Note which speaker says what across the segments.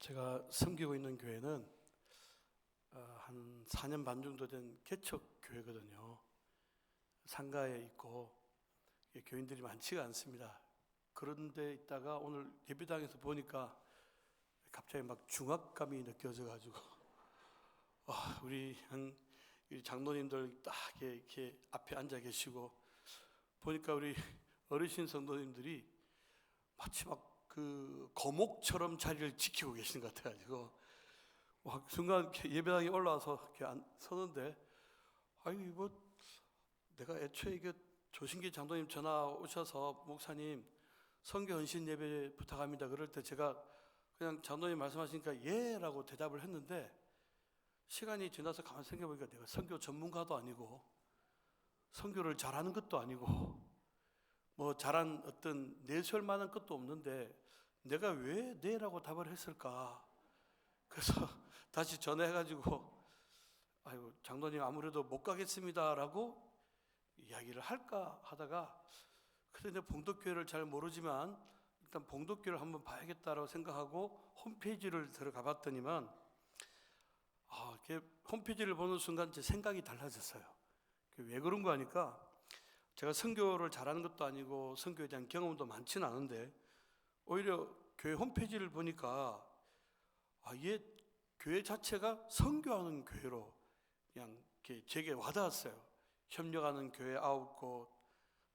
Speaker 1: 제가 섬기고 있는 교회는 한 4년 반 정도 된 개척 교회거든요. 상가에 있고 교인들이 많지가 않습니다. 그런데 있다가 오늘 예배당에서 보니까 갑자기 막 중압감이 느껴져 가지고 우리 장로님들 딱 이렇게 앞에 앉아 계시고 보니까 우리 어르신 성도님들이 마치 막 그 거목처럼 자리를 지키고 계시는 것 같아가지고 순간 예배당에 올라와서 이렇게 서는데 뭐 내가 애초에 이게 조신기 장로님 전화 오셔서 목사님 선교 헌신 예배 부탁합니다 그럴 때 제가 그냥 장로님 말씀하시니까 예라고 대답을 했는데 시간이 지나서 가만히 생각해보니까 내가 선교 전문가도 아니고 선교를 잘하는 것도 아니고 뭐 잘한 어떤 내세울 만한 것도 없는데 내가 왜 네라고 답을 했을까? 그래서 다시 전화해가지고 장로님 아무래도 못 가겠습니다라고 이야기를 할까 하다가 그런데 봉독교회를 잘 모르지만 일단 봉독교회를 한번 봐야겠다라고 생각하고 홈페이지를 들어가 봤더니만 이렇게 홈페이지를 보는 순간 제 생각이 달라졌어요. 왜 그런 거 하니까 제가 선교를 잘하는 것도 아니고 선교에 대한 경험도 많지는 않은데 오히려 교회 홈페이지를 보니까 이게 교회 자체가 선교하는 교회로 그냥 이렇게 제게 와닿았어요. 협력하는 교회 9곳,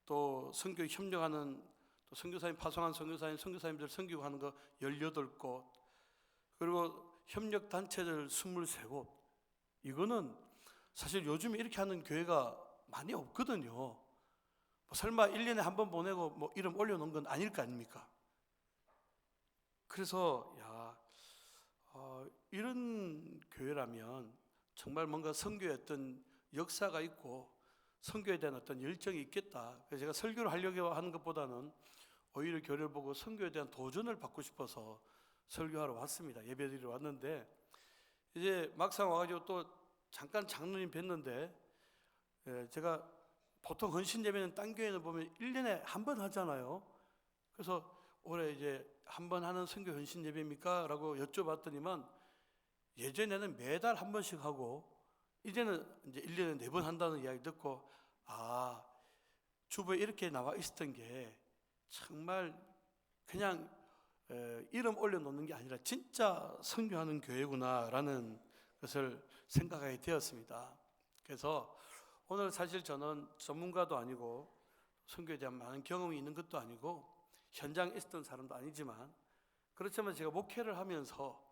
Speaker 1: 또 선교 협력하는 또 선교사님 파송한 선교사님들 선교하는 거 18곳, 그리고 협력 단체들 23곳. 이거는 사실 요즘에 이렇게 하는 교회가 많이 없거든요. 설마 1년에 한 번 보내고 뭐 이름 올려놓은 건 아닐 거 아닙니까? 그래서 이런 교회라면 정말 뭔가 선교의 어떤 역사가 있고 선교에 대한 어떤 열정이 있겠다. 그래서 제가 설교를 하려고 하는 것보다는 오히려 교회를 보고 선교에 대한 도전을 받고 싶어서 설교하러 왔습니다. 예배드리러 왔는데 이제 막상 와가지고 또 잠깐 장로님 뵀는데 제가 보통 헌신 예배는 딴 교회는 보면 1년에 한 번 하잖아요. 그래서 올해 이제 한 번 하는 선교 헌신 예배입니까? 라고 여쭤봤더니만 예전에는 매달 한 번씩 하고 이제는 이제 1년에 4번 한다는 이야기 듣고 주부에 이렇게 나와 있었던 게 정말 그냥 이름 올려놓는 게 아니라 진짜 선교하는 교회구나라는 것을 생각하게 되었습니다. 그래서 오늘 사실 저는 전문가도 아니고 선교에 대한 많은 경험이 있는 것도 아니고 현장에 있었던 사람도 아니지만 그렇지만 제가 목회를 하면서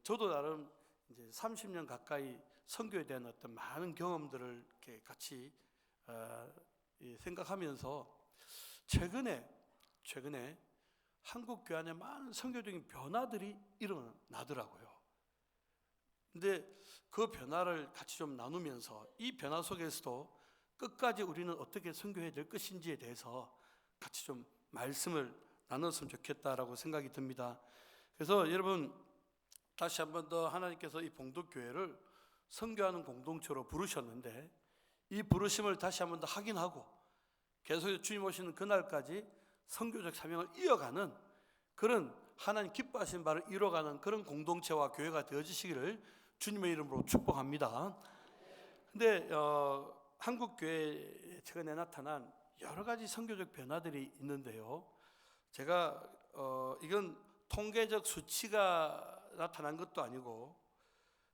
Speaker 1: 저도 나름 이제 30년 가까이 선교에 대한 어떤 많은 경험들을 이렇게 같이 생각하면서 최근에 한국 교회 안에 많은 선교적인 변화들이 일어나더라고요. 근데 그 변화를 같이 좀 나누면서 이 변화 속에서도 끝까지 우리는 어떻게 선교해야 될 것인지에 대해서 같이 좀 말씀을 나눴으면 좋겠다라고 생각이 듭니다. 그래서 여러분 다시 한 번 더 하나님께서 이 봉독교회를 선교하는 공동체로 부르셨는데 이 부르심을 다시 한 번 더 확인하고 계속 주님 오시는 그날까지 선교적 사명을 이어가는 그런 하나님 기뻐하시는 바를 이뤄가는 그런 공동체와 교회가 되어지시기를 주님의 이름으로 축복합니다. 근데 한국 교회에 최근에 나타난 여러 가지 선교적 변화들이 있는데요. 제가 이건 통계적 수치가 나타난 것도 아니고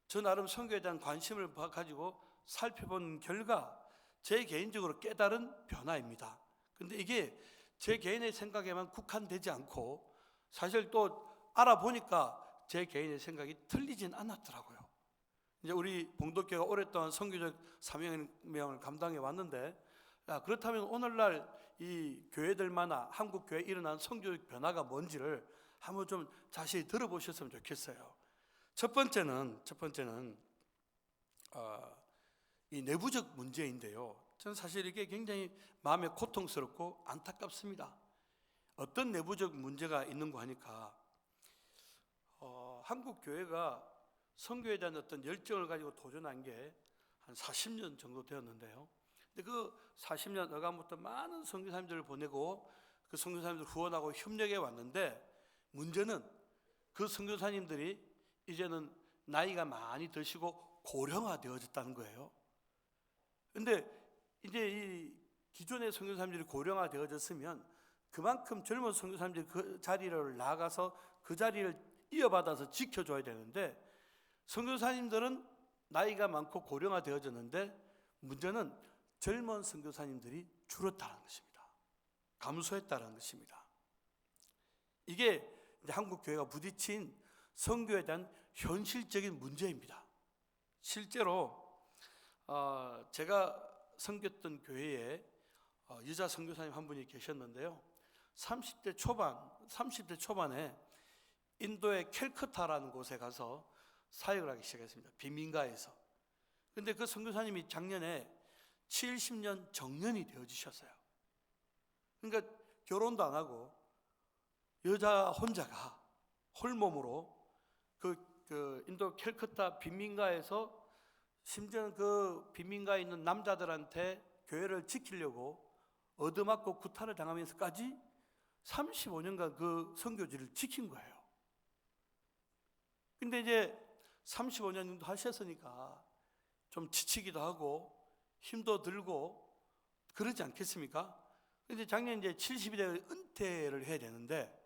Speaker 1: 저 나름 선교에 대한 관심을 가지고 살펴본 결과 제 개인적으로 깨달은 변화입니다. 근데 이게 제 개인의 생각에만 국한되지 않고 사실 또 알아보니까 제 개인의 생각이 틀리진 않았더라고요. 이제 우리 봉독교회가 오랫동안 선교적 사명을 감당해 왔는데 그렇다면 오늘날 이 교회들마다 한국 교회에 일어난 선교적 변화가 뭔지를 한번 좀 자세히 들어보셨으면 좋겠어요. 첫 번째는 이 내부적 문제인데요. 저는 사실 이게 굉장히 마음에 고통스럽고 안타깝습니다. 어떤 내부적 문제가 있는가 하니까 한국 교회가 선교에 대한 어떤 열정을 가지고 도전한 게 한 40년 정도 되었는데요. 근데 그 40년 어간부터 많은 선교사님들을 보내고 그 선교사님들 후원하고 협력해 왔는데 문제는 그 선교사님들이 이제는 나이가 많이 드시고 고령화되어졌다는 거예요. 근데 이제 이 기존의 선교사님들이 고령화되어졌으면 그만큼 젊은 선교사님들이 그 자리를 나가서 그 자리를 이어받아서 지켜줘야 되는데, 선교사님들은 나이가 많고 고령화되어졌는데 문제는 젊은 선교사님들이 줄었다는 것입니다. 감소했다는 것입니다. 이게 이제 한국 교회가 부딪힌 선교에 대한 현실적인 문제입니다. 실제로 제가 섬겼던 교회에 여자 선교사님 한 분이 계셨는데요. 30대 초반에 인도의 캘커타라는 곳에 가서 사역을 하기 시작했습니다. 빈민가에서. 근데 그 선교사님이 작년에 70년 정년이 되어지셨어요. 그러니까 결혼도 안 하고 여자 혼자가 홀몸으로 그 인도 캘커타 빈민가에서, 심지어는 그 빈민가에 있는 남자들한테 교회를 지키려고 얻어맞고 구타를 당하면서까지 35년간 그 선교지를 지킨 거예요. 근데 이제 35년 정도 하셨으니까 좀 지치기도 하고 힘도 들고 그러지 않겠습니까? 근데 작년 이제 70이 되 은퇴를 해야 되는데,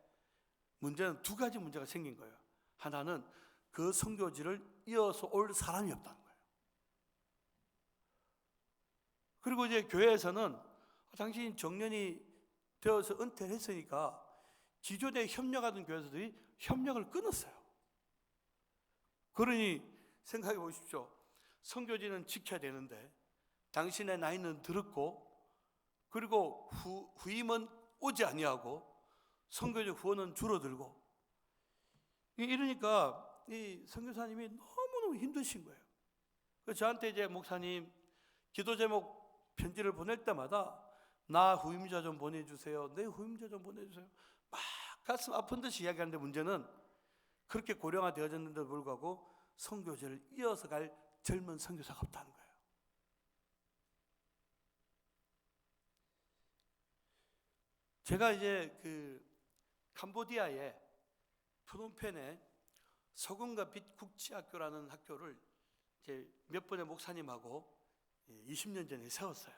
Speaker 1: 문제는 두 가지 문제가 생긴 거예요. 하나는 그 선교지를 이어서 올 사람이 없다는 거예요. 그리고 이제 교회에서는 당신 정년이 되어서 은퇴를 했으니까 기존에 협력하던 교회들이 협력을 끊었어요. 그러니 생각해 보십시오. 선교지는 지켜야 되는데 당신의 나이는 들었고, 그리고 후임은 오지 아니하고 선교적 후원은 줄어들고, 이러니까 이 선교사님이 너무너무 힘드신 거예요. 그래서 저한테 이제 목사님 기도 제목 편지를 보낼 때마다 나 후임자 좀 보내주세요, 내 후임자 좀 보내주세요, 막 가슴 아픈 듯이 이야기하는데, 문제는 그렇게 고령화되어졌는데도 불구하고 선교지를 이어서 갈 젊은 선교사가 없다는 거예요. 제가 이제 그 캄보디아의 프놈펜에 서금과 빛 국제학교라는 학교를 이제 몇 번의 목사님하고 20년 전에 세웠어요.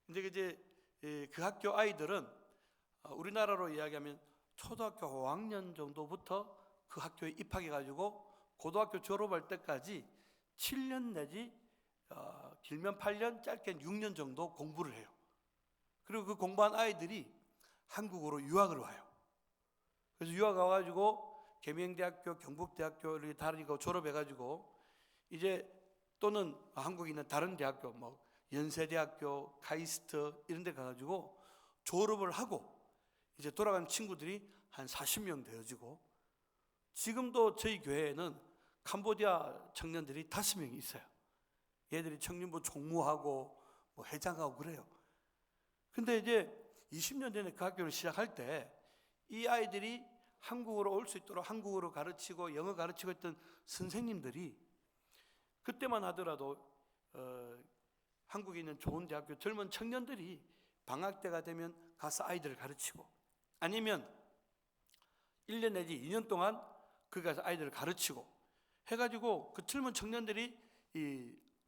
Speaker 1: 근데 이제 그 학교 아이들은 우리나라로 이야기하면 초등학교 5학년 정도부터 그 학교에 입학해가지고 고등학교 졸업할 때까지 7년 내지 길면 8년, 짧게는 6년 정도 공부를 해요. 그리고 그 공부한 아이들이 한국으로 유학을 와요. 그래서 유학 와가지고 계명대학교, 경북대학교 이렇게 다른 거 졸업해가지고 이제 또는 한국에 있는 다른 대학교, 뭐 연세대학교, 카이스트 이런 데 가가지고 졸업을 하고 이제 돌아간 친구들이 한 40명 되어지고, 지금도 저희 교회에는 캄보디아 청년들이 5명이 있어요. 얘들이 청년부 총무하고 뭐 회장하고 그래요. 근데 이제 20년 전에 그 학교를 시작할 때 이 아이들이 한국으로 올 수 있도록 한국어로 가르치고 영어 가르치고 있던 선생님들이 그때만 하더라도 한국에 있는 좋은 대학교 젊은 청년들이 방학 때가 되면 가서 아이들을 가르치고, 아니면 1년 내지 2년 동안 거기 가서 아이들을 가르치고 해가지고 그 젊은 청년들이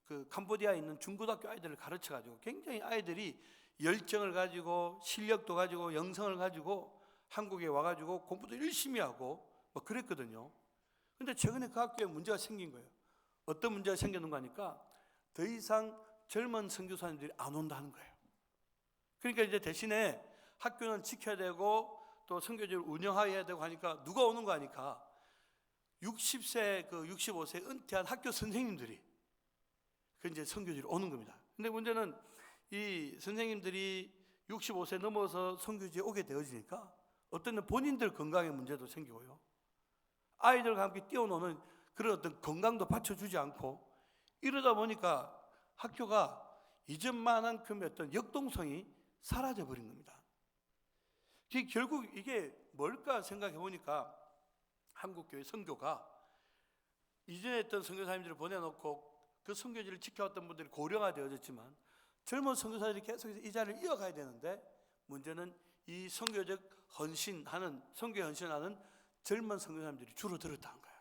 Speaker 1: 그 캄보디아에 있는 중고등학교 아이들을 가르쳐가지고 굉장히 아이들이 열정을 가지고 실력도 가지고 영성을 가지고 한국에 와가지고 공부도 열심히 하고 뭐 그랬거든요. 근데 최근에 그 학교에 문제가 생긴 거예요. 어떤 문제가 생겼는가 하니까 더 이상 젊은 선교사님들이 안 온다는 거예요. 그러니까 이제 대신에 학교는 지켜야 되고 또 선교지를 운영해야 되고 하니까 누가 오는 거 하니까 60세, 65세 은퇴한 학교 선생님들이 그 이제 선교지로 오는 겁니다. 근데 문제는 이 선생님들이 65세 넘어서 선교지에 오게 되어지니까 어떤 때는 본인들 건강에 문제도 생기고요. 아이들과 함께 뛰어노는 그런 어떤 건강도 받쳐주지 않고, 이러다 보니까 학교가 이전만큼의 어떤 역동성이 사라져 버린 겁니다. 결국 이게 뭘까 생각해 보니까 한국교회 선교가 이전에 했던 선교사님들을 보내놓고 그 선교지를 지켜왔던 분들이 고령화되어졌지만 젊은 선교사들이 계속해서 이 자리를 이어가야 되는데, 문제는 이 선교적 헌신하는, 선교에 헌신하는 젊은 선교사님들이 줄어들었다는 거예요.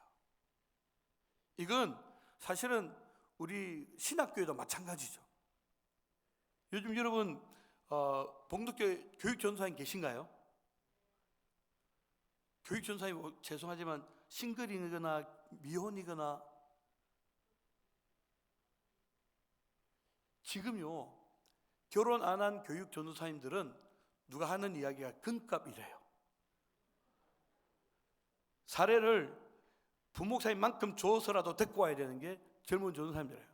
Speaker 1: 이건 사실은 우리 신학교에도 마찬가지죠. 요즘 여러분 봉독교 교육전사님 계신가요? 교육전사님 죄송하지만 싱글이거나 미혼이거나 지금요 결혼 안 한 교육전도사님들은 누가 하는 이야기가 금값이래요. 사례를 부목사님만큼 줘서라도 데리고 와야 되는 게 젊은 전도사님들이에요.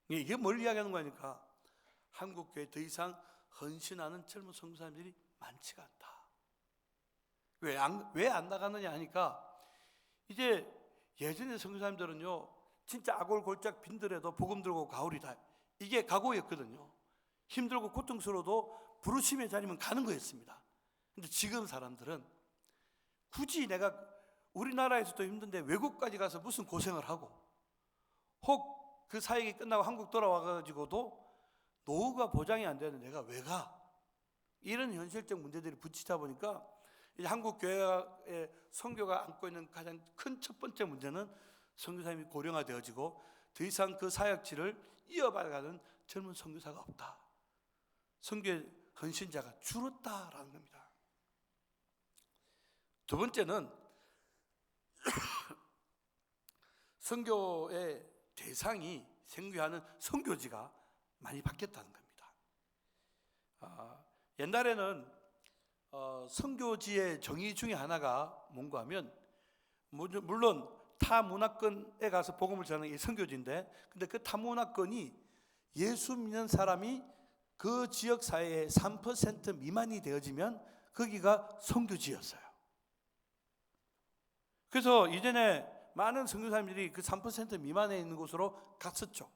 Speaker 1: 이게 뭘 이야기하는 거니까 한국교회 더 이상 헌신하는 젊은 선교사님들이 많지가 않다. 왜 안 나가느냐 하니까 이제 예전의 선교사님들은요 진짜 아골골짝 빈들에도 복음 들고 가오리다, 이게 각오였거든요. 힘들고 고통스러워도 부르심의 자리면 가는 거였습니다. 근데 지금 사람들은 굳이 내가 우리나라에서도 힘든데 외국까지 가서 무슨 고생을 하고, 혹 그 사역이 끝나고 한국 돌아와가지고도 노후가 보장이 안 되는 내가 왜 가? 이런 현실적 문제들이 부딪히다 보니까 이제 한국 교회의 선교가 안고 있는 가장 큰 첫 번째 문제는 선교사님이 고령화되어지고 더 이상 그 사역지를 이어받아가는 젊은 선교사가 없다. 선교의 헌신자가 줄었다라는 겁니다. 두 번째는 선교의 대상이 선교하는 선교지가 많이 바뀌었다는 겁니다. 옛날에는 선교지의 정의 중에 하나가 뭔가 하면, 물론 타 문화권에 가서 복음을 전하는 게 선교지인데, 근데 그 타 문화권이 예수 믿는 사람이 그 지역 사회의 3% 미만이 되어지면 거기가 선교지였어요. 그래서 이전에 많은 선교사님들이 그 3% 미만에 있는 곳으로 갔었죠.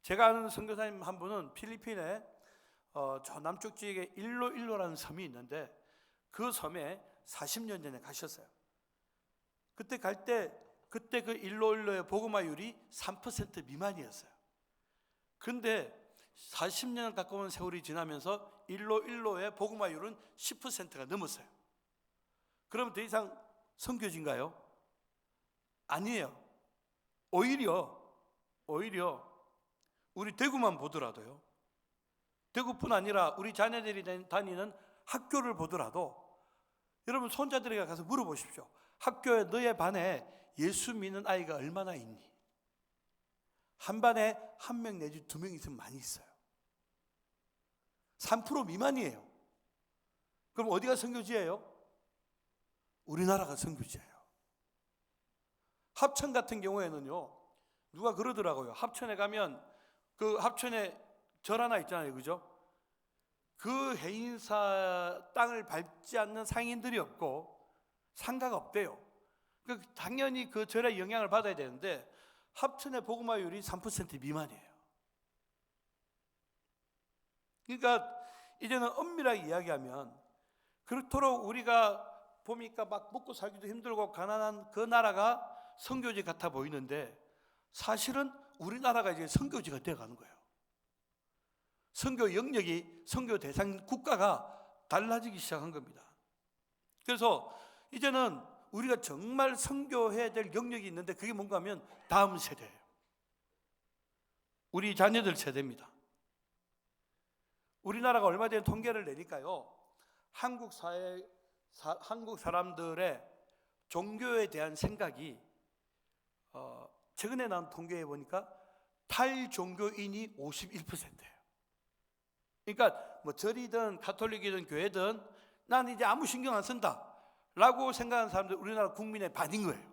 Speaker 1: 제가 아는 선교사님 한 분은 필리핀에 저 남쪽 지역에 일로일로라는 섬이 있는데 그 섬에 40년 전에 가셨어요. 그때 그 일로일로의 복음화율이 3% 미만이었어요. 근데 40년 가까운 세월이 지나면서 일로일로의 복음화율은 10%가 넘었어요. 그러면 더 이상 선교지인가요? 아니에요. 오히려 우리 대구만 보더라도요, 대구뿐 아니라 우리 자녀들이 다니는 학교를 보더라도 여러분 손자들에게 가서 물어보십시오. 학교에 너의 반에 예수 믿는 아이가 얼마나 있니? 한 반에 한 명 내지 두 명 있으면 많이 있어요. 3% 미만이에요. 그럼 어디가 선교지예요? 우리나라가 선교지예요. 합천 같은 경우에는요, 누가 그러더라고요. 합천에 가면 그 합천에 절 하나 있잖아요, 그죠? 그 해인사 땅을 밟지 않는 상인들이 없고 상가가 없대요. 당연히 그 절의 영향을 받아야 되는데 합천의 복음화율이 3% 미만이에요. 그러니까 이제는 엄밀하게 이야기하면 그렇도록 우리가 보니까 막 먹고 살기도 힘들고 가난한 그 나라가 선교지 같아 보이는데 사실은 우리나라가 이제 선교지가 되어가는 거예요. 선교 영역이, 선교 대상 국가가 달라지기 시작한 겁니다. 그래서 이제는 우리가 정말 선교해야 될 영역이 있는데 그게 뭔가 하면 다음 세대예요. 우리 자녀들 세대입니다. 우리나라가 얼마 전에 통계를 내니까요, 한국 사람들의 종교에 대한 생각이 최근에 나온 통계에 보니까 탈종교인이 51%예요. 그러니까 뭐 절이든 가톨릭이든 교회든 나는 이제 아무 신경 안 쓴다 라고 생각하는 사람들 우리나라 국민의 반인 거예요.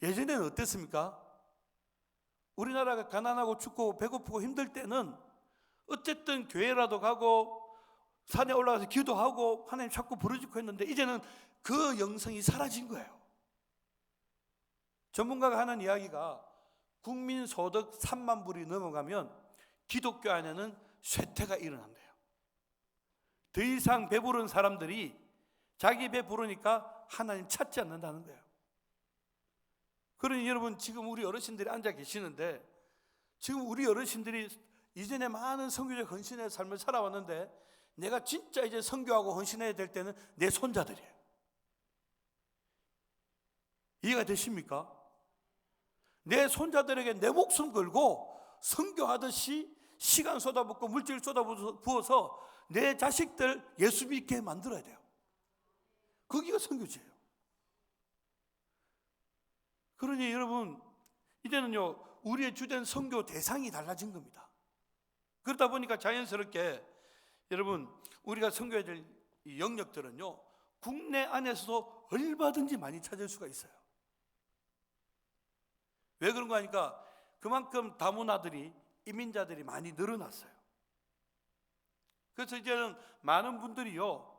Speaker 1: 예전에는 어땠습니까? 우리나라가 가난하고 춥고 배고프고 힘들 때는 어쨌든 교회라도 가고 산에 올라가서 기도하고 하나님 자꾸 부르짖고 했는데 이제는 그 영성이 사라진 거예요. 전문가가 하는 이야기가 국민 소득 3만 불이 넘어가면 기독교 안에는 쇠퇴가 일어난대요. 더 이상 배부른 사람들이 자기 배 부르니까 하나님 찾지 않는다는 거예요. 그러니 여러분 지금 우리 어르신들이 앉아 계시는데 지금 우리 어르신들이 이전에 많은 선교적 헌신의 삶을 살아왔는데 내가 진짜 이제 선교하고 헌신해야 될 때는 내 손자들이에요. 이해가 되십니까? 내 손자들에게 내 목숨 걸고 선교하듯이 시간 쏟아붓고 물질 쏟아부어서 내 자식들 예수 믿게 만들어야 돼요. 거기가 선교지예요. 그러니 여러분, 이제는요, 우리의 주된 선교 대상이 달라진 겁니다. 그러다 보니까 자연스럽게 여러분, 우리가 선교해야 될 이 영역들은요, 국내 안에서도 얼마든지 많이 찾을 수가 있어요. 왜 그런가 하니까 그만큼 다문화들이, 이민자들이 많이 늘어났어요. 그래서 이제는 많은 분들이요,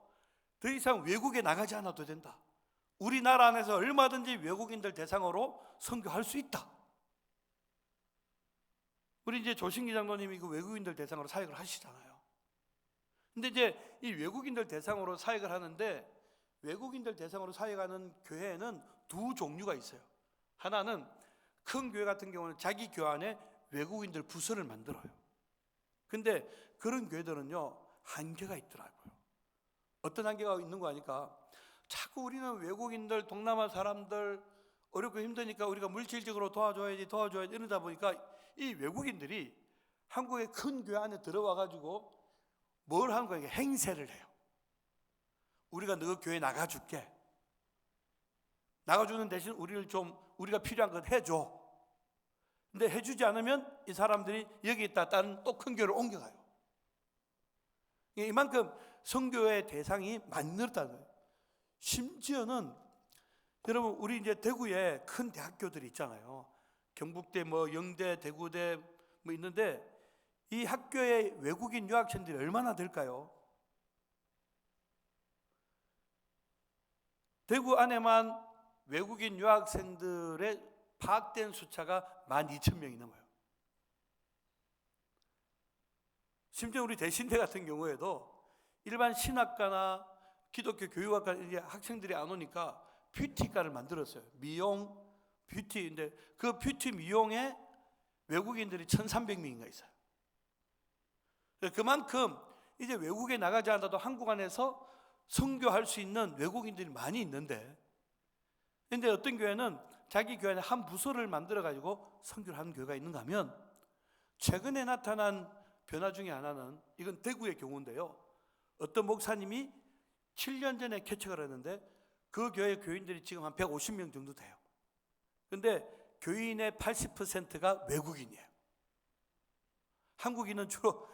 Speaker 1: 더 이상 외국에 나가지 않아도 된다. 우리나라 안에서 얼마든지 외국인들 대상으로 선교할 수 있다. 우리 이제 조신기 장로님이 그 외국인들 대상으로 사역을 하시잖아요. 근데 이제 이 외국인들 대상으로 사역을 하는데, 외국인들 대상으로 사역하는 교회에는 두 종류가 있어요. 하나는 큰 교회 같은 경우는 자기 교회 안에 외국인들 부서를 만들어요. 근데 그런 교회들은요, 한계가 있더라고요. 어떤 한계가 있는 거 아니까, 자꾸 우리는 외국인들, 동남아 사람들 어렵고 힘드니까 우리가 물질적으로 도와줘야지 이러다 보니까 이 외국인들이 한국의 큰 교회 안에 들어와 가지고 뭘 하는 거예요? 행세를 해요. 우리가 너 교회 나가줄게. 나가주는 대신 우리가 필요한 건 해줘. 근데 해주지 않으면 이 사람들이 여기 있다 다른 또 큰 교회를 옮겨가요. 이만큼 선교의 대상이 많이 늘었다는 거예요. 심지어는 여러분, 우리 이제 대구에 큰 대학교들이 있잖아요. 경북대, 영대, 대구대 있는데, 이 학교에 외국인 유학생들이 얼마나 될까요? 대구 안에만 외국인 유학생들의 파악된 숫자가 12,000명이 넘어요. 심지어 우리 대신대 같은 경우에도 일반 신학과나 기독교 교육학과 학생들이 안 오니까 뷰티과를 만들었어요. 미용, 뷰티인데 그 뷰티 미용에 외국인들이 1,300명인가 있어요. 그만큼 이제 외국에 나가지 않아도 한국 안에서 선교할 수 있는 외국인들이 많이 있는데, 근데 어떤 교회는 자기 교회 안에 한 부서를 만들어 가지고 선교를 하는 교회가 있는가 하면, 최근에 나타난 변화 중에 하나는, 이건 대구의 경우인데요, 어떤 목사님이 7년 전에 개척을 했는데 그 교회 교인들이 지금 한 150명 정도 돼요. 근데 교인의 80%가 외국인이에요. 한국인은 주로,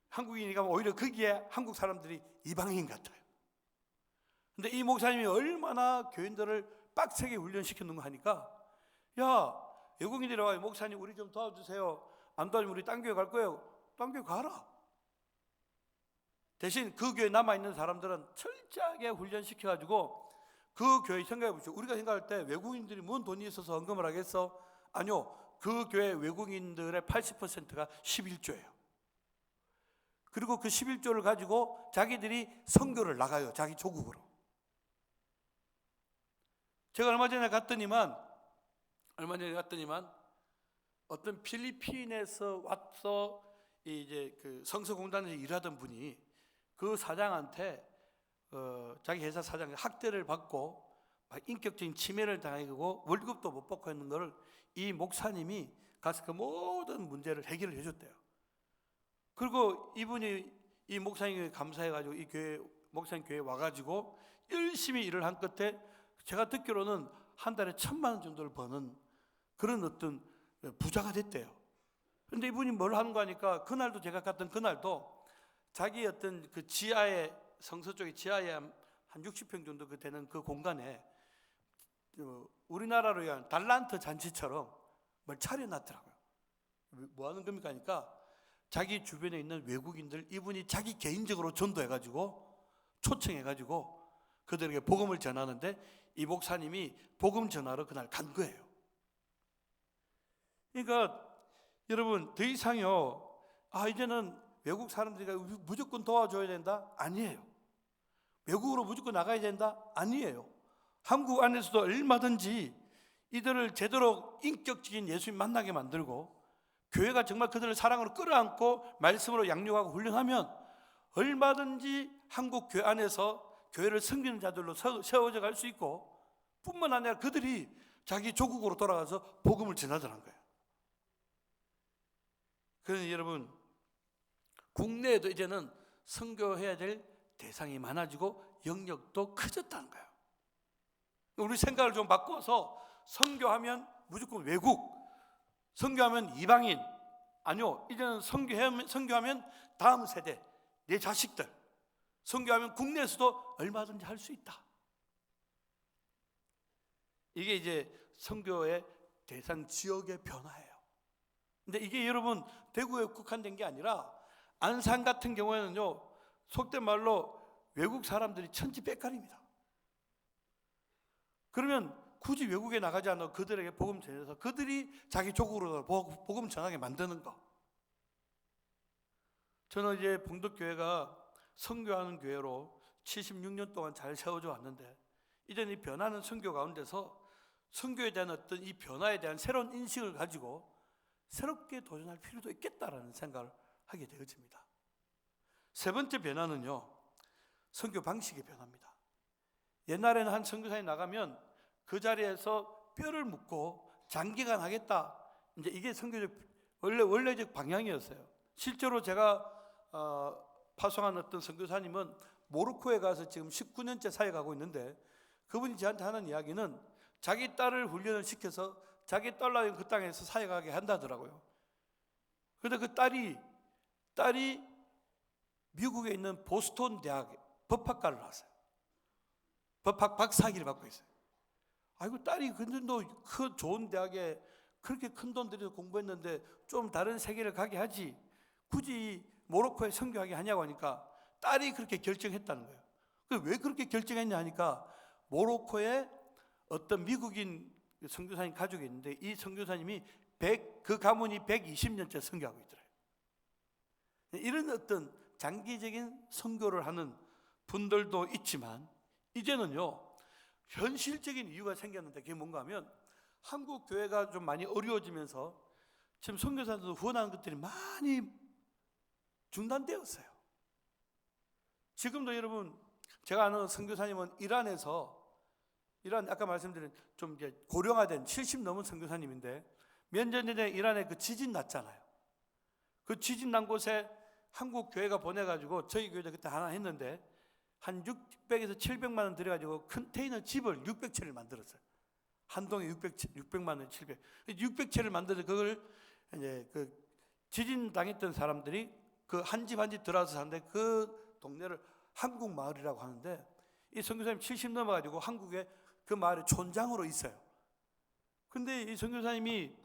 Speaker 1: 한국인이니까 오히려 거기에 한국 사람들이 이방인 같아요. 근데 이 목사님이 얼마나 교인들을 빡세게 훈련시켰는가 하니까, 야, 외국인들이 와요. 목사님 우리 좀 도와주세요. 안 도와주면 우리 딴 교회 갈 거예요. 딴 교회 가라. 대신 그 교회에 남아있는 사람들은 철저하게 훈련시켜가지고 그 교회 생각해 보시죠. 우리가 생각할 때 외국인들이 뭔 돈이 있어서 헌금을 하겠어? 아니요. 그 교회 외국인들의 80%가 11조예요. 그리고 그 11조를 가지고 자기들이 선교를 나가요. 자기 조국으로. 제가 얼마 전에 갔더니만 어떤 필리핀에서 와서 이제 그 성서공단에서 일하던 분이 그 사장한테 자기 회사 사장 학대를 받고 인격적인 침해를 당하고 월급도 못 받고 있는 걸 이 목사님이 가서 그 모든 문제를 해결을 해줬대요. 그리고 이분이 이 목사님에 감사해가지고 이 교회 목사님 교회에 와가지고 열심히 일을 한 끝에 제가 듣기로는 한 달에 1,000만 원 정도를 버는 그런 어떤 부자가 됐대요. 그런데 이분이 뭘 하는 거 하니까, 그날도 제가 갔던 그날도 자기 어떤 그 지하에, 성서 쪽에 지하에 한 60평 정도 되는 그 공간에 우리나라로 위한 달란트 잔치처럼 뭘 차려놨더라고요. 뭐 하는 겁니까 하니까, 자기 주변에 있는 외국인들 이분이 자기 개인적으로 전도해가지고 초청해가지고 그들에게 복음을 전하는데, 이 목사님이 복음 전하러 그날 간 거예요. 그러니까 여러분, 더 이상요, 이제는 외국 사람들이 무조건 도와줘야 된다? 아니에요. 외국으로 무조건 나가야 된다? 아니에요. 한국 안에서도 얼마든지 이들을 제대로 인격적인 예수님 만나게 만들고, 교회가 정말 그들을 사랑으로 끌어안고 말씀으로 양육하고 훈련하면 얼마든지 한국 교회 안에서 교회를 섬기는 자들로 세워져 갈 수 있고 뿐만 아니라 그들이 자기 조국으로 돌아가서 복음을 전하더라는 거예요. 그러니 여러분, 국내에도 이제는 선교해야 될 대상이 많아지고 영역도 커졌다는 거예요. 우리 생각을 좀 바꿔서 선교하면 무조건 외국, 선교하면 이방인, 아니요, 이제는 선교하면 다음 세대, 내 자식들, 선교하면 국내에서도 얼마든지 할 수 있다. 이게 이제 선교의 대상 지역의 변화예요. 근데 이게 여러분 대구에 국한된 게 아니라 안산 같은 경우에는요, 속된 말로 외국 사람들이 천지백갈입니다. 그러면 굳이 외국에 나가지 않아도 그들에게 복음 전해서 그들이 자기 조국으로 복음 전하게 만드는 거. 저는 이제 봉덕교회가 선교하는 교회로 76년 동안 잘 세워져 왔는데, 이제는 이 변하는 선교 가운데서 선교에 대한 어떤 이 변화에 대한 새로운 인식을 가지고 새롭게 도전할 필요도 있겠다라는 생각을 하게 되어집니다. 세 번째 변화는요, 선교 방식의 변화입니다. 옛날에는 한 선교사에 나가면 그 자리에서 뼈를 묻고 장기간 하겠다, 이제 이게 선교적 원래적 방향이었어요. 실제로 제가 파송한 어떤 선교사님은 모로코에 가서 지금 19년째 사역하고 있는데, 그분이 저한테 하는 이야기는 자기 딸을 훈련을 시켜서 자기 딸랑 그 땅에서 사역하게 한다더라고요. 그런데 그 딸이 미국에 있는 보스턴 대학에 법학과를 나왔어요. 법학 박사학위를 받고 있어요. 아이고, 딸이 근데 너 그 좋은 대학에 그렇게 큰 돈 들여서 공부했는데 좀 다른 세계를 가게 하지, 굳이 모로코에 선교하게 하냐고 하니까 딸이 그렇게 결정했다는 거예요. 왜 그렇게 결정했냐 하니까, 모로코에 어떤 미국인 선교사님 가족이 있는데, 이 선교사님이 그 가문이 120년째 선교하고 있더래요. 이런 어떤 장기적인 선교를 하는 분들도 있지만, 이제는요 현실적인 이유가 생겼는데, 그게 뭔가 하면 한국 교회가 좀 많이 어려워지면서 지금 선교사들도 후원하는 것들이 많이 중단되었어요. 지금도 여러분, 제가 아는 선교사님은 이란 아까 말씀드린 좀 이제 고령화된 70 넘은 선교사님인데, 몇 년 전에 이란에 그 지진 났잖아요. 그 지진 난 곳에 한국 교회가 보내가지고, 저희 교회도 그때 하나 했는데 한 600에서 700만 원 들여가지고 컨테이너 집을 600채를 만들었어요. 한 동에 600만 원, 600채를 만들어서 그걸 이제 그 지진 당했던 사람들이 그 한 집 한 집 들어와서 사는데, 그 동네를 한국 마을이라고 하는데, 이 선교사님 70 넘어가지고 한국에 그 마을의 촌장으로 있어요. 근데 이 선교사님이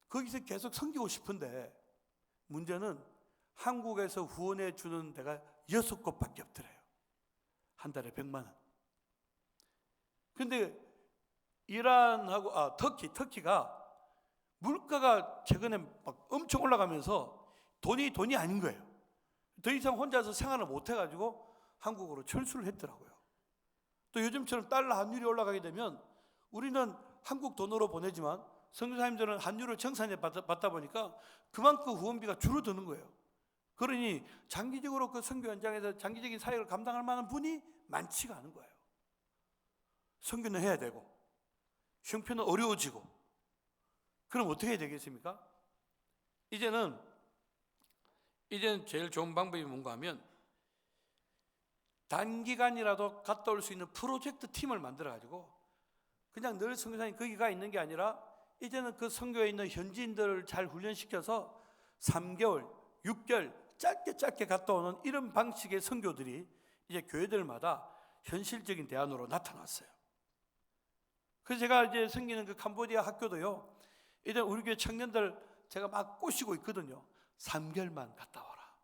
Speaker 1: 거기서 계속 섬기고 싶은데, 문제는 한국에서 후원해 주는 데가 6곳밖에 없더래요. 한 달에 100만 원. 근데 이란하고 터키가 물가가 최근에 막 엄청 올라가면서 돈이 아닌 거예요. 더 이상 혼자서 생활을 못 해가지고 한국으로 철수를 했더라고요. 또 요즘처럼 달러 환율이 올라가게 되면 우리는 한국 돈으로 보내지만 선교사님들은 환율을 정산해 받다 보니까 그만큼 후원비가 줄어드는 거예요. 그러니 장기적으로 그 선교 현장에서 장기적인 사역을 감당할 만한 분이 많지가 않은 거예요. 선교는 해야 되고 형편은 어려워지고, 그럼 어떻게 해야 되겠습니까? 이제는 제일 좋은 방법이 뭔가 하면, 단기간이라도 갔다 올 수 있는 프로젝트 팀을 만들어가지고 그냥 늘 선교사님 거기 가 있는 게 아니라, 이제는 그 선교에 있는 현지인들을 잘 훈련시켜서 3개월, 6개월 짧게 갔다 오는 이런 방식의 선교들이 이제 교회들마다 현실적인 대안으로 나타났어요. 그래서 제가 이제 섬기는 그 캄보디아 학교도요, 이제 우리 교회 청년들 제가 막 꼬시고 있거든요. 3개월만 갔다 와라.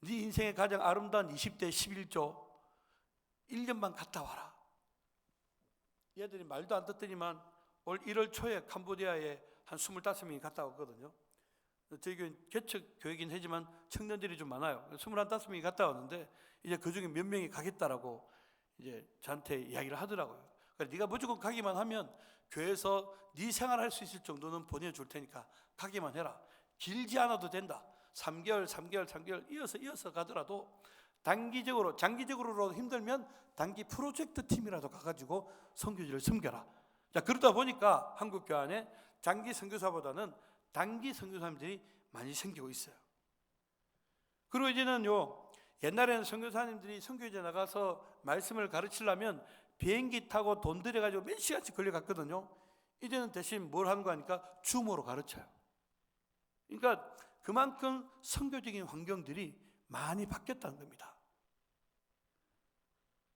Speaker 1: 네 인생의 가장 아름다운 20대 11조 1년만 갔다 와라. 얘들이 말도 안 듣더니만 올 1월 초에 캄보디아에 한 25명이 갔다 왔거든요. 저희 교회 개척 교회긴 하지만 청년들이 좀 많아요. 25명이 갔다 왔는데, 이제 그 중에 몇 명이 가겠다라고 이제 저한테 이야기를 하더라고요. 그러니까 네가 무조건 가기만 하면 교회에서 네 생활할 수 있을 정도는 보내줄 테니까 가기만 해라. 길지 않아도 된다. 3개월 이어서 가더라도 단기적으로, 장기적으로라도 힘들면 단기 프로젝트 팀이라도 가가지고 선교지를 섬겨라. 자, 그러다 보니까 한국교회 안에 장기 선교사보다는 단기 선교사님들이 많이 생기고 있어요. 그리고 이제는요, 옛날에는 선교사님들이 선교지에 나가서 말씀을 가르치려면 비행기 타고 돈 들여가지고 몇 시간씩 걸려갔거든요. 이제는 대신 뭘 하는 거 하니까 줌으로 가르쳐요. 그러니까 그만큼 선교적인 환경들이 많이 바뀌었다는 겁니다.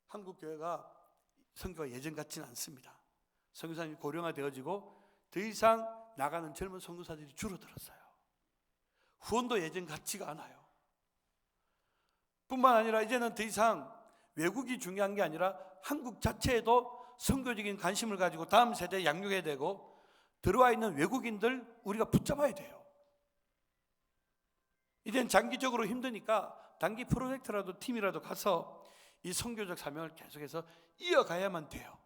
Speaker 1: 한국 교회가 선교가 예전 같지는 않습니다. 선교사님이 고령화되어지고 더 이상 나가는 젊은 선교사들이 줄어들었어요. 후원도 예전 같지가 않아요. 뿐만 아니라 이제는 더 이상 외국이 중요한 게 아니라 한국 자체에도 선교적인 관심을 가지고 다음 세대에 양육해야 되고, 들어와 있는 외국인들 우리가 붙잡아야 돼요. 이젠 장기적으로 힘드니까 단기 프로젝트라도 팀이라도 가서 이 선교적 사명을 계속해서 이어가야만 돼요.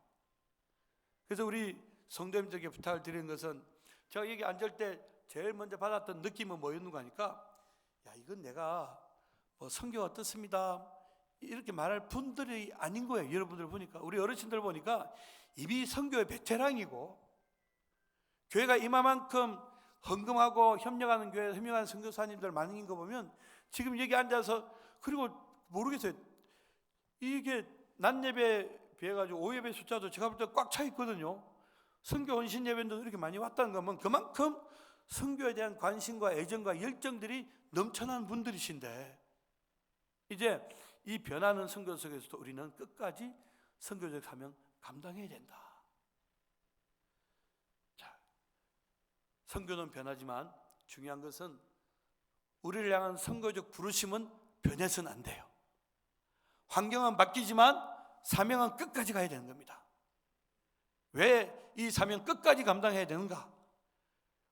Speaker 1: 그래서 우리 성도님들에게 부탁을 드리는 것은, 제가 여기 앉을 때 제일 먼저 받았던 느낌은 뭐였는가 하니까, 야, 이건 내가 뭐 선교가 어떻습니다 이렇게 말할 분들이 아닌 거예요. 여러분들 보니까, 우리 어르신들 보니까 이미 선교의 베테랑이고, 교회가 이만큼 헌금하고 협력하는 교회, 협력하는 선교사님들 많은 거 보면 지금 여기 앉아서, 그리고 모르겠어요, 이게 낮 예배에 비해 가지고 오후 예배 숫자도 제가 볼 때 꽉 차 있거든요. 선교 헌신 예배도 이렇게 많이 왔다는 거면 그만큼 선교에 대한 관심과 애정과 열정들이 넘쳐나는 분들이신데, 이제 이 변하는 선교 속에서도 우리는 끝까지 선교적 사명 감당해야 된다. 자, 선교는 변하지만 중요한 것은 우리를 향한 선교적 부르심은 변해서는 안 돼요. 환경은 바뀌지만 사명은 끝까지 가야 되는 겁니다. 왜 이 사명 끝까지 감당해야 되는가?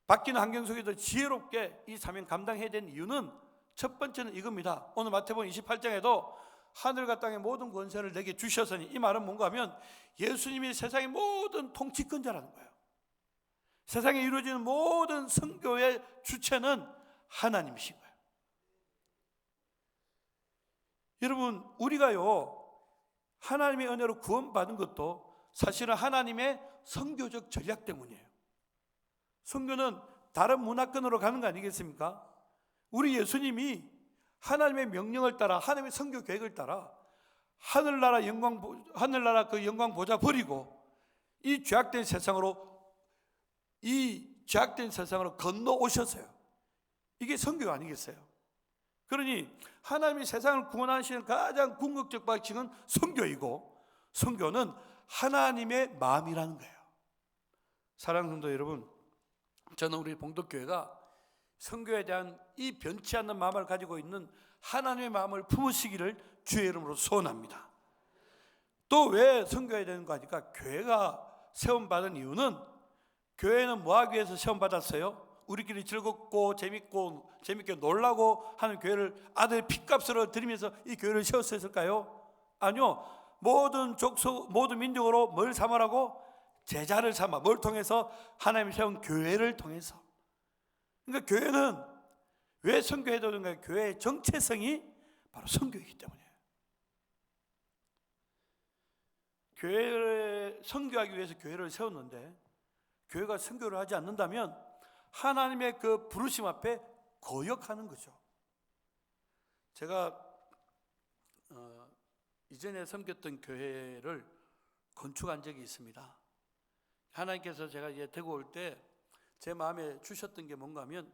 Speaker 1: 바뀌는 환경 속에도 지혜롭게 이 사명 감당해야 되는 이유는, 첫 번째는 이겁니다. 오늘 마태복음 28장에도 하늘과 땅의 모든 권세를 내게 주셨으니, 이 말은 뭔가 하면 예수님이 세상의 모든 통치권자라는 거예요. 세상에 이루어지는 모든 선교의 주체는 하나님이신 거예요. 여러분, 우리가요, 하나님의 은혜로 구원받은 것도 사실은 하나님의 선교적 전략 때문이에요. 선교는 다른 문화권으로 가는 거 아니겠습니까? 우리 예수님이 하나님의 명령을 따라, 하나님의 선교 계획을 따라 하늘나라 그 영광 보좌 버리고 이 죄악된 세상으로 건너오셨어요. 이게 선교가 아니겠어요? 그러니 하나님이 세상을 구원하시는 가장 궁극적 방식은 선교이고, 선교는 하나님의 마음이라는 거예요. 사랑하는 성도 여러분, 저는 우리 봉독교회가 선교에 대한 이 변치 않는 마음을 가지고 있는 하나님의 마음을 품으시기를 주의 이름으로 소원합니다. 또 왜 선교해야 되는가 하니까, 교회가 세움받은 이유는, 교회는 뭐 하기 위해서 세움받았어요? 우리끼리 즐겁고 재밌게 놀라고 하는 교회를 아들의 핏값으로 드리면서 이 교회를 세웠을까요? 아니요. 모든 족속, 모든 민족으로 뭘 삼으라고? 제자를 삼아. 뭘 통해서? 하나님이 세운 교회를 통해서. 그러니까 교회는 왜 선교해야 되는가? 교회의 정체성이 바로 선교이기 때문이에요. 교회를 선교하기 위해서 교회를 세웠는데, 교회가 선교를 하지 않는다면 하나님의 그 부르심 앞에 거역하는 거죠. 제가 이전에 섬겼던 교회를 건축한 적이 있습니다. 하나님께서 제가 이제 대구 올 때 제 마음에 주셨던 게 뭔가 하면,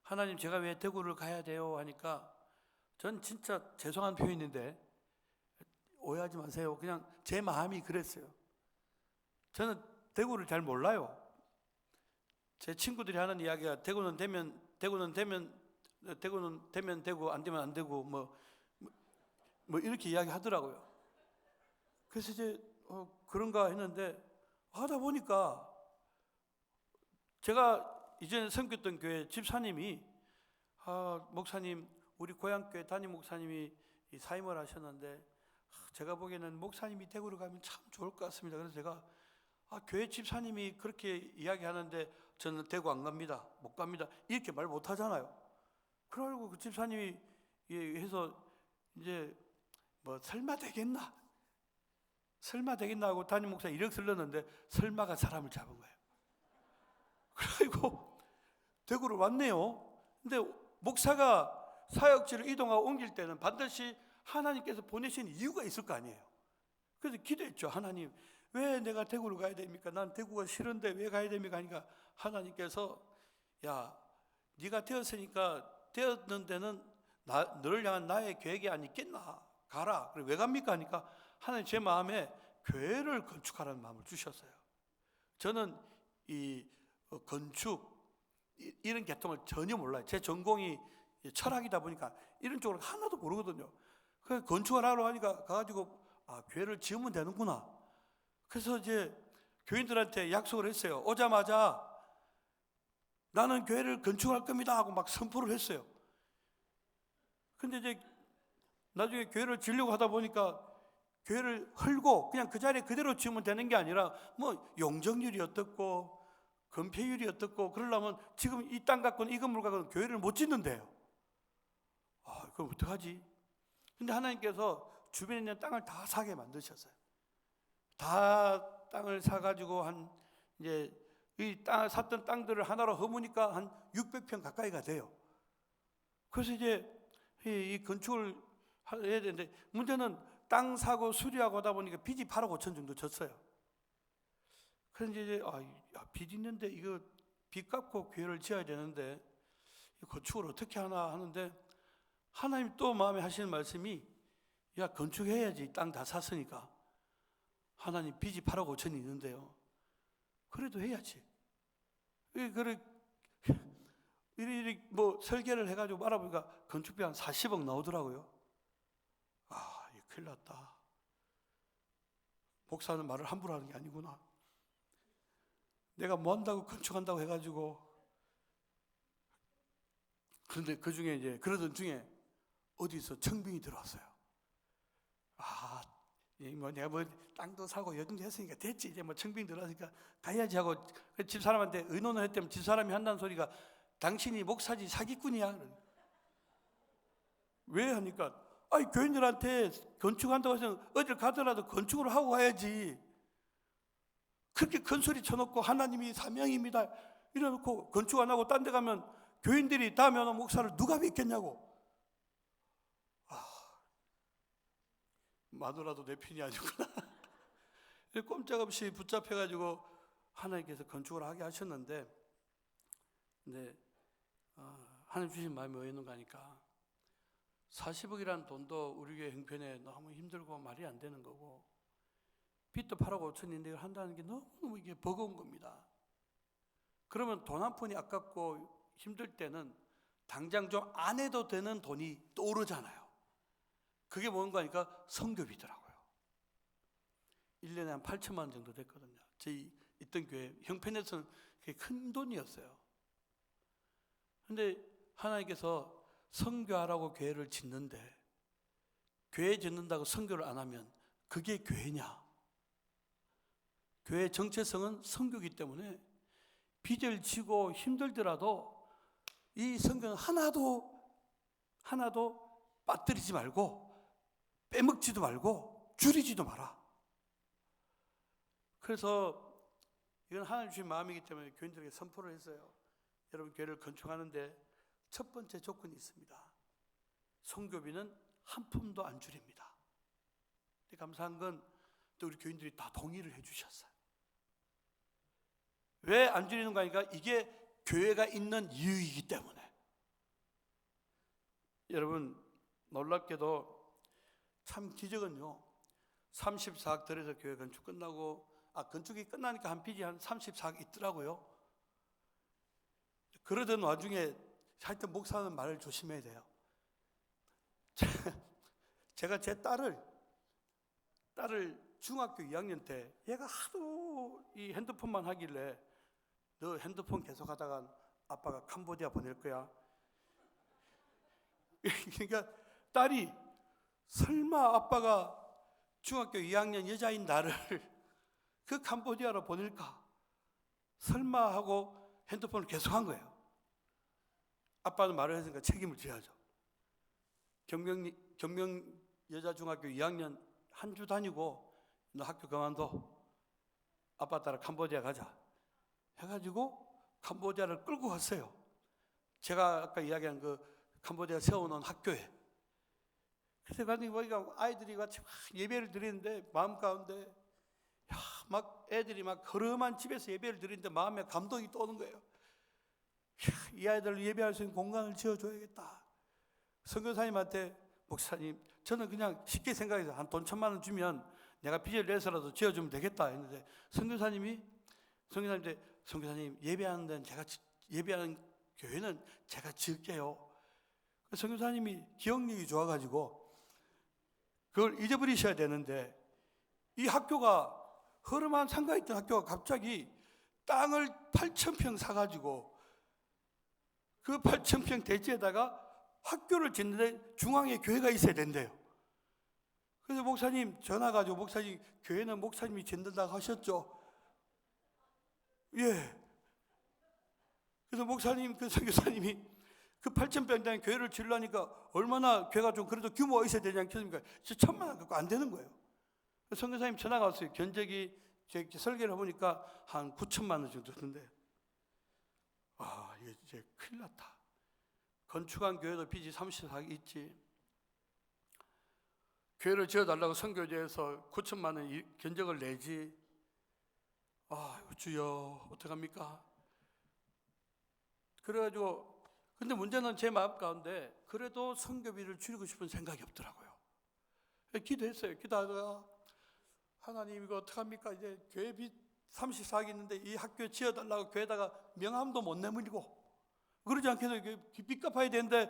Speaker 1: 하나님, 제가 왜 대구를 가야 돼요 하니까, 전 진짜 죄송한 표현인데 오해하지 마세요. 그냥 제 마음이 그랬어요. 저는 대구를 잘 몰라요. 제 친구들이 하는 이야기가, 대구는 되면 되고, 안 되면 안 되고, 뭐 이렇게 이야기하더라고요. 그래서 이제 그런가 했는데, 하다 보니까 제가 이전에 섬겼던 교회 집사님이, 목사님, 우리 고향교회 담임 목사님이 이 사임을 하셨는데, 제가 보기에는 목사님이 대구를 가면 참 좋을 것 같습니다. 그래서 제가, 교회 집사님이 그렇게 이야기하는데 저는 대구 안 갑니다, 못 갑니다, 이렇게 말 못 하잖아요. 그러고 그 집사님이 해서 이제 뭐 설마 되겠나? 설마 되겠나 하고 담임 목사 이력 쓸렀는데 설마가 사람을 잡은 거예요. 그리고 대구로 왔네요. 근데 목사가 사역지를 이동하고 옮길 때는 반드시 하나님께서 보내신 이유가 있을 거 아니에요. 그래서 기도했죠. 하나님, 왜 내가 대구로 가야 됩니까? 난 대구가 싫은데 왜 가야 됩니까? 하니까 하나님께서 야, 네가 되었는 데는 너를 향한 나의 계획이 아니겠나? 가라. 그래, 왜 갑니까? 하니까 하나님 제 마음에 교회를 건축하라는 마음을 주셨어요. 저는 이 건축 이런 계통을 전혀 몰라요. 제 전공이 철학이다 보니까 이런 쪽으로 하나도 모르거든요. 그래서 건축을 하러 하니까 가가지고 교회를 지으면 되는구나. 그래서 이제 교인들한테 약속을 했어요. 오자마자 나는 교회를 건축할 겁니다 하고 막 선포를 했어요. 근데 이제 나중에 교회를 지으려고 하다 보니까 교회를 헐고 그냥 그 자리에 그대로 지으면 되는 게 아니라 뭐 용적률이 어떻고 건폐율이 어떻고 그러려면 지금 이 땅 갖고는 이 건물 갖고는 교회를 못 짓는데요. 그럼 어떡하지? 근데 하나님께서 주변에 있는 땅을 다 사게 만드셨어요. 다 땅을 사가지고 이제 이 땅을 샀던 땅들을 하나로 허무니까 한 600평 가까이가 돼요. 그래서 이제 이 건축을 해야 되는데 문제는 땅 사고 수리하고 하다 보니까 빚이 8억 5천 정도 졌어요. 그래서 이제 빚 있는데 이거 빚 갚고 교회를 지어야 되는데 건축을 어떻게 하나 하는데 하나님 또 마음에 하시는 말씀이 야, 건축해야지. 땅 다 샀으니까. 하나님 빚이 8억 5천이 있는데요. 그래도 해야지. 그래 이리 뭐 설계를 해가지고 알아보니까 건축비 한 40억 나오더라고요. 이거 큰일 났다. 목사는 말을 함부로 하는 게 아니구나. 내가 뭐 한다고 건축한다고 해가지고. 그런데 그 중에 이제 그러던 중에 어디서 청빙이 들어왔어요. 내가 뭐 땅도 사고 여정도 했으니까 됐지. 이제 뭐 청빙 들어왔으니까 가야지 하고 집사람한테 의논을 했더니 집사람이 한다는 소리가 당신이 목사지 사기꾼이야. 왜 하니까 교인들한테 건축한다고 해서 어딜 가더라도 건축을 하고 가야지. 그렇게 큰 소리 쳐놓고 하나님이 사명입니다 이래놓고 건축 안 하고 딴 데 가면 교인들이 다음에 오는 목사를 누가 믿겠냐고. 마누라도 내 편이 아니구나. 꼼짝없이 붙잡혀가지고 하나님께서 건축을 하게 하셨는데, 근데 하나님 주신 마음이 뭐였는가 하니까 40억이라는 돈도 우리 교회 형편에 너무 힘들고 말이 안 되는 거고 빚도 8억 5천인데 이걸 한다는 게 너무 이게 버거운 겁니다. 그러면 돈 한 푼이 아깝고 힘들 때는 당장 좀 안 해도 되는 돈이 떠오르잖아요. 그게 뭔가 하니까 성교비더라고요. 1년에 한 8천만 원 정도 됐거든요. 저희 있던 교회 형편에서는 그게 큰 돈이었어요. 근데 하나님께서 성교하라고 교회를 짓는데 교회 짓는다고 성교를 안 하면 그게 교회냐? 교회의 정체성은 성교이기 때문에 빚을 지고 힘들더라도 이 성교는 하나도 빠뜨리지 말고 빼먹지도 말고 줄이지도 마라. 그래서 이건 하나님 주신 마음이기 때문에 교인들에게 선포를 했어요. 여러분 교회를 건축하는데 첫 번째 조건이 있습니다. 성교비는 한 푼도 안 줄입니다. 근데 감사한 건 또 우리 교인들이 다 동의를 해주셨어요. 왜 안 줄이는가 하니까 이게 교회가 있는 이유이기 때문에. 여러분 놀랍게도 참 기적은요 34억 들여서 교회 건축 끝나고 건축이 끝나니까 한 빚이 한 34억 있더라고요. 그러던 와중에 하여튼 목사는 말을 조심해야 돼요. 제가 제 딸을 중학교 2학년 때 얘가 하도 이 핸드폰만 하길래 너 핸드폰 계속 하다가 아빠가 캄보디아 보낼 거야. 그러니까 딸이 설마 아빠가 중학교 2학년 여자인 나를 그 캄보디아로 보낼까? 설마 하고 핸드폰을 계속 한 거예요. 아빠는 말을 했으니까 책임을 져야죠. 여자 중학교 2학년 한 주 다니고 너 학교 그만둬. 아빠 따라 캄보디아 가자. 해가지고 캄보디아를 끌고 갔어요. 제가 아까 이야기한 그 캄보디아 세워놓은 학교에. 그래서 보니까 아이들이 같이 막 예배를 드리는데 마음 가운데 막 애들이 막 허름한 집에서 예배를 드리는데 마음에 감동이 떠오는 거예요. 이 아이들 예배할 수 있는 공간을 지어줘야겠다. 선교사님한테 목사님, 저는 그냥 쉽게 생각해서 한 돈 1,000만 원 주면 내가 빚을 내서라도 지어주면 되겠다 했는데 선교사님 예배하는 데는 예배하는 교회는 제가 지을게요. 선교사님이 기억력이 좋아가지고 그걸 잊어버리셔야 되는데 이 학교가 허름한 상가에 있던 학교가 갑자기 땅을 8,000평 사가지고 그 8,000평 대지에다가 학교를 짓는데 중앙에 교회가 있어야 된대요. 그래서 목사님 전화 가지고 목사님 교회는 목사님이 짓는다고 하셨죠? 예. 그래서 목사님 그 선교사님이 그 8,000평 교회를 지으려니까 얼마나 교회가 좀 그래도 규모가 있어야 되지 않겠습니까? 1,000만 원 갖고 안 되는 거예요. 선교사님 전화가 왔어요. 견적이 제 설계를 해보니까 한 9,000만 원 정도 드는데 이제 큰일 났다. 건축한 교회도 빚이 34개 있지. 교회를 지어달라고 선교제에서 9,000만 원 견적을 내지. 주여 어떡합니까? 그래가지고 근데 문제는 제 마음 가운데 그래도 선교비를 줄이고 싶은 생각이 없더라고요. 기도했어요. 기도하다가 하나님 이거 어떡합니까? 이제 교회 빚 34개 있는데 이 학교 지어달라고 교회에다가 명함도 못 내밀고 그러지 않겠어요? 빚 갚아야 되는데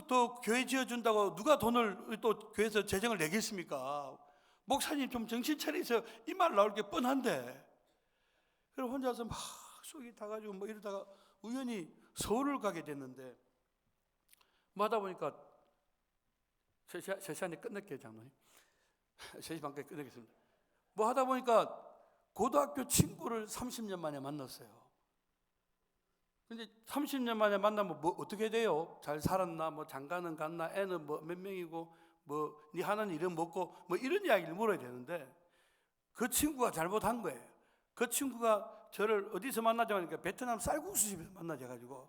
Speaker 1: 또 교회 지어준다고 누가 돈을 또 교회에서 재정을 내겠습니까? 목사님 좀 정신 차리세요. 이 말 나올 게 뻔한데. 그래서 혼자서 막 속이 타가지고 뭐 이러다가 우연히 서울을 가게 됐는데 뭐 하다 보니까 3시 안에 끝낼게요, 장로님. 3시 반까지 끝내겠습니다. 뭐 하다 보니까 고등학교 친구를 30년 만에 만났어요. 근데 30년 만에 만나면 뭐 어떻게 돼요? 잘 살았나? 뭐 장가는 갔나? 애는 뭐 몇 명이고 뭐 네 하는 일은 뭐고 뭐 이런 이야기를 물어야 되는데 그 친구가 잘못한 거예요. 그 친구가 저를 어디서 만나자고 하니까 베트남 쌀국수 집에서 만나자가지고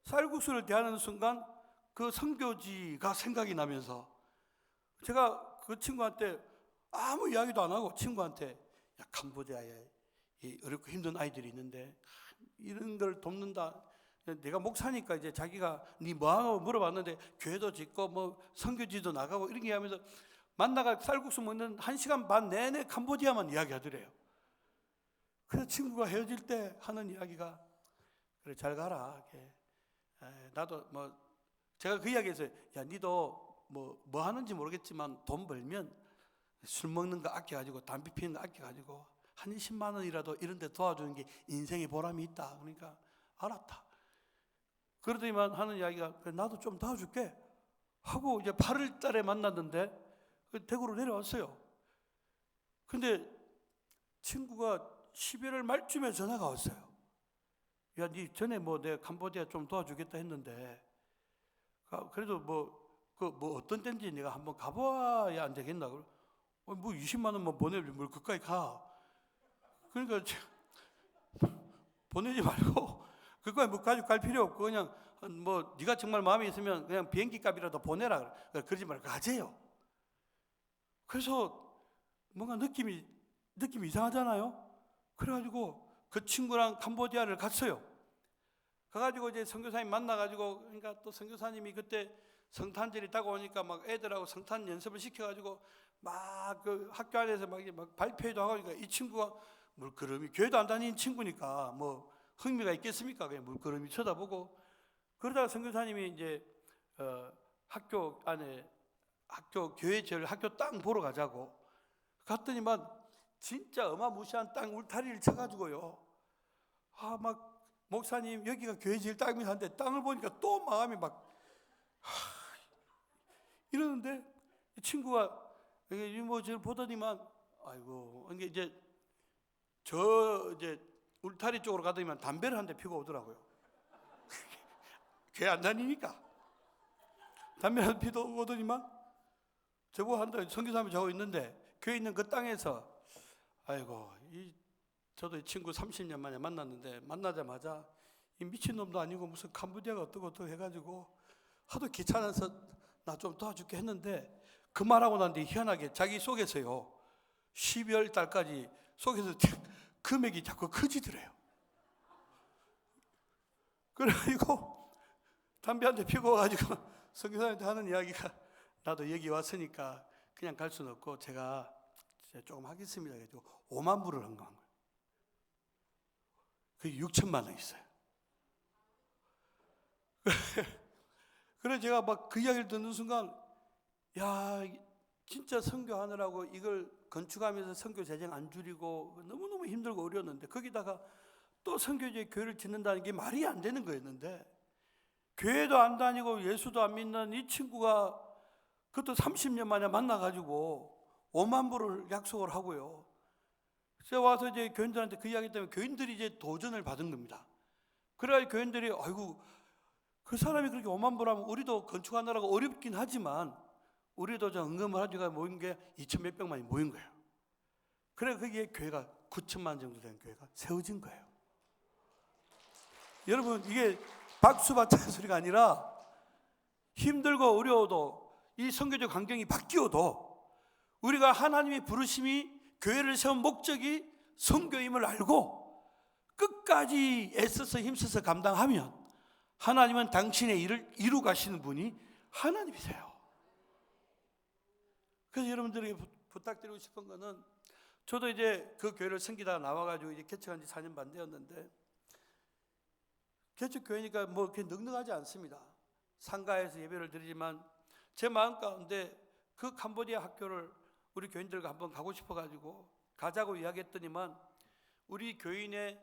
Speaker 1: 쌀국수를 대하는 순간 그 선교지가 생각이 나면서 제가 그 친구한테 아무 이야기도 안 하고 친구한테 야 캄보디아에 이 어렵고 힘든 아이들이 있는데 이런 걸 돕는다. 내가 목사니까 이제 자기가 네 뭐하고 물어봤는데 교회도 짓고 뭐 선교지도 나가고 이런 게 하면서 만나가 쌀국수 먹는 1시간 반 내내 캄보디아만 이야기하더래요. 그래서 친구가 헤어질 때 하는 이야기가 그래 잘 가라. 나도 뭐 제가 그 이야기했어요. 야 니도 뭐 하는지 모르겠지만 돈 벌면 술 먹는 거 아껴가지고 담배 피우는 거 아껴가지고 한 20만 원이라도 이런 데 도와주는 게 인생의 보람이 있다. 그러니까 알았다. 그러더니만 하는 이야기가 그래, 나도 좀 도와줄게 하고 이제 8월 달에 만났는데 대구로 내려왔어요. 근데 친구가 11월 말쯤에 전화가 왔어요. 야, 니 전에 뭐 내가 캄보디아 좀 도와주겠다 했는데 그래도 뭐 어떤 데인지 내가 한번 가봐야 안 되겠나? 뭐 20만 원만 보내면 뭘 그까이 가. 그러니까 보내지 말고 그까이 뭐 가지고 갈 필요 없고 그냥 뭐 네가 정말 마음이 있으면 그냥 비행기 값이라도 보내라. 그러지 말고 가재요. 그래서 뭔가 느낌이 이상하잖아요. 그래가지고 그 친구랑 캄보디아를 갔어요. 가가지고 이제 선교사님 만나가지고 그러니까 또 선교사님이 그때 성탄절이 다가오니까 막 애들하고 성탄 연습을 시켜가지고 막 그 학교 안에서 막 발표회도 하고 그러니까 이 친구가 물끄러미 교회도 안 다니는 친구니까 뭐 흥미가 있겠습니까? 그냥 물끄러미 쳐다보고 그러다가 선교사님이 이제 학교 안에 교회 학교 땅 보러 가자고 갔더니만 진짜 어마무시한 땅 울타리를 쳐가지고요. 막 목사님 여기가 교회 지을 땅이긴 한데 땅을 보니까 또 마음이 막 이러는데 친구가 뭐 저를 보더니만 아이고 이제 이제 울타리 쪽으로 가더니만 담배를 한 대 피고 오더라고요. 교회 안 다니니까 담배를 한 대 피고 오더니만 저보고 한다 선교사님 자고 있는데 교회 있는 그 땅에서 아이고 저도 이 친구 30년 만에 만났는데 만나자마자 이 미친놈도 아니고 무슨 캄보디아가 어떻고 해가지고 하도 귀찮아서 나 좀 도와줄게 했는데 그 말하고 난 뒤 희한하게 자기 속에서요 12월 달까지 속에서 금액이 자꾸 커지더래요. 그래가지고 담배 한 대 피고 와가지고 선교사님한테 하는 이야기가 나도 여기 왔으니까 그냥 갈 수는 없고 제가 조금 하겠습니다 해가지고 5만 불을 헌금한 거예요. 그게 6천만 원 있어요. 그래서 제가 막 그 이야기를 듣는 순간 야 진짜 선교하느라고 이걸 건축하면서 선교 재정 안 줄이고 너무너무 힘들고 어려웠는데 거기다가 또 선교지에 교회를 짓는다는 게 말이 안 되는 거였는데 교회도 안 다니고 예수도 안 믿는 이 친구가 그것도 30년 만에 만나가지고 5만 불을 약속을 하고요. 제가 와서 이제 교인들한테 그 이야기 때문에 교인들이 이제 도전을 받은 겁니다. 그래야 교인들이 아이고 그 사람이 그렇게 5만 불 하면 우리도 건축하느라고 어렵긴 하지만 우리도 좀 은금을 하니까 모인 게 2천 몇백만이 모인 거예요. 그래 거기에 교회가 9천만 정도 되는 교회가 세워진 거예요. 여러분 이게 박수 받자는 소리가 아니라 힘들고 어려워도 이 선교적 환경이 바뀌어도 우리가 하나님의 부르심이 교회를 세운 목적이 선교임을 알고 끝까지 애써서 힘써서 감당하면 하나님은 당신의 일을 이루 가시는 분이 하나님이세요. 그래서 여러분들에게 부탁드리고 싶은 거는 저도 이제 그 교회를 섬기다가 나와가지고 이제 개척한 지 4년 반 되었는데 개척교회니까 뭐 그렇게 넉넉하지 않습니다. 상가에서 예배를 드리지만 제 마음 가운데 그 캄보디아 학교를 우리 교인들과 한번 가고 싶어가지고 가자고 이야기했더니만 우리 교인의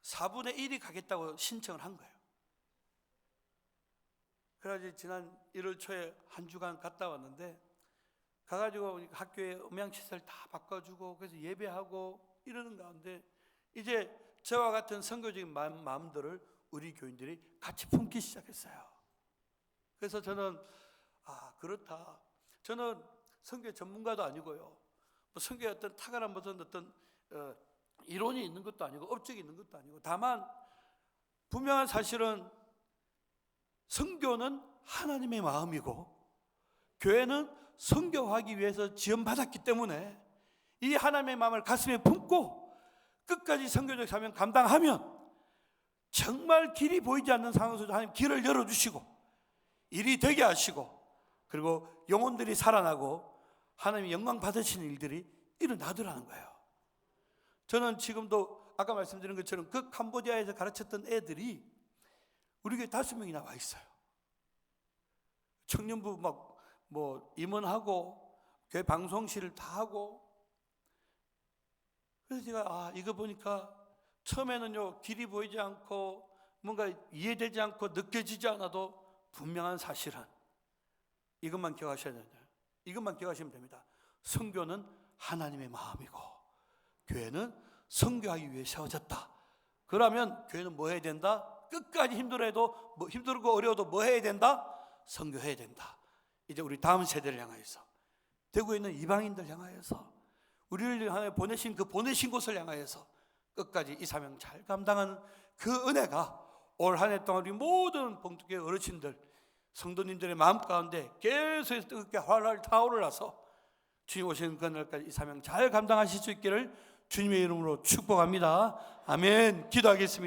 Speaker 1: 4분의 1이 가겠다고 신청을 한 거예요. 그래가지고 지난 1월 초에 한 주간 갔다 왔는데 가가지고 학교에 음향시설 다 바꿔주고 그래서 예배하고 이러는 가운데 이제 저와 같은 선교적인 마음들을 우리 교인들이 같이 품기 시작했어요. 그래서 저는 그렇다. 저는 선교 전문가도 아니고요. 뭐 선교의 어떤 탁월한 무슨 어떤 이론이 있는 것도 아니고 업적이 있는 것도 아니고 다만 분명한 사실은 선교는 하나님의 마음이고 교회는 선교하기 위해서 지원받았기 때문에 이 하나님의 마음을 가슴에 품고 끝까지 선교적 사명 감당하면 정말 길이 보이지 않는 상황에서도 하나님 길을 열어주시고 일이 되게 하시고 그리고 영혼들이 살아나고 하나님이 영광 받으시는 일들이 일어나더라는 거예요. 저는 지금도 아까 말씀드린 것처럼 그 캄보디아에서 가르쳤던 애들이 우리 교회 5명이 나와 있어요. 청년부 뭐 임원하고 교회 방송실을 다 하고 그래서 제가 이거 보니까 처음에는요 길이 보이지 않고 뭔가 이해되지 않고 느껴지지 않아도 분명한 사실은 이것만 기억하셔야 됩니다. 이것만 기억하시면 됩니다. 선교는 하나님의 마음이고 교회는 선교하기 위해 세워졌다. 그러면 교회는 뭐 해야 된다? 끝까지 힘들어도 힘들고 어려워도 뭐 해야 된다? 선교해야 된다. 이제 우리 다음 세대를 향하여서 대구에 있는 이방인들 향하여서 우리를 향해 보내신 그 보내신 곳을 향하여서 끝까지 이 사명 잘 감당하는 그 은혜가 올 한 해 동안 우리 모든 봉독교회 어르신들 성도님들의 마음 가운데 계속 뜨겁게 활활 타오르라서 주님 오시는 그날까지 이 사명 잘 감당하실 수 있기를 주님의 이름으로 축복합니다. 아멘. 기도하겠습니다.